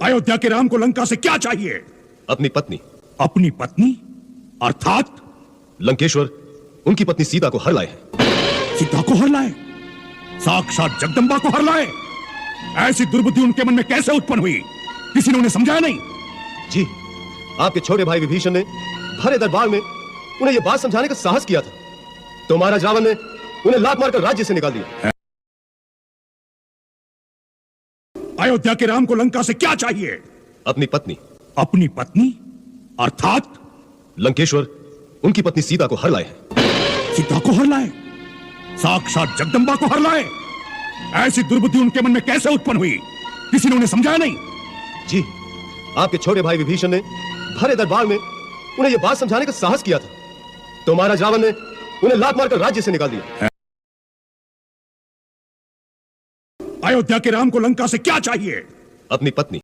अयोध्या के राम को लंका से क्या चाहिए? अपनी पत्नी। अपनी पत्नी अर्थात लंकेश्वर उनकी पत्नी सीता को हर लाए हैं। सीता को हर लाए? साक्षात जगदंबा को हर लाए? ऐसी दुर्बुद्धि उनके मन में कैसे उत्पन्न हुई? किसी ने उन्हें समझाया नहीं? जी, आपके छोटे भाई विभीषण ने भरे दरबार में उन्हें यह बात समझाने का साहस किया था, तो महाराज रावण ने उन्हें लात मारकर राज्य से निकाल दिया। अयोध्या के राम को लंका से क्या चाहिए? अपनी पत्नी। अपनी पत्नी अर्थात लंकेश्वर उनकी पत्नी सीता को हर लाए हैं। सीता को हर लाए? साक्षात जगदंबा को हर लाए? ऐसी दुर्बुद्धि उनके मन में कैसे उत्पन्न हुई? किसी ने उन्हें समझाया नहीं? जी, आपके छोटे भाई विभीषण ने भरे दरबार में उन्हें यह बात समझाने का साहस किया था, तो महाराज रावण ने उन्हें लात मारकर राज्य से निकाल दिया। अयोध्या के राम को लंका से क्या चाहिए? अपनी पत्नी।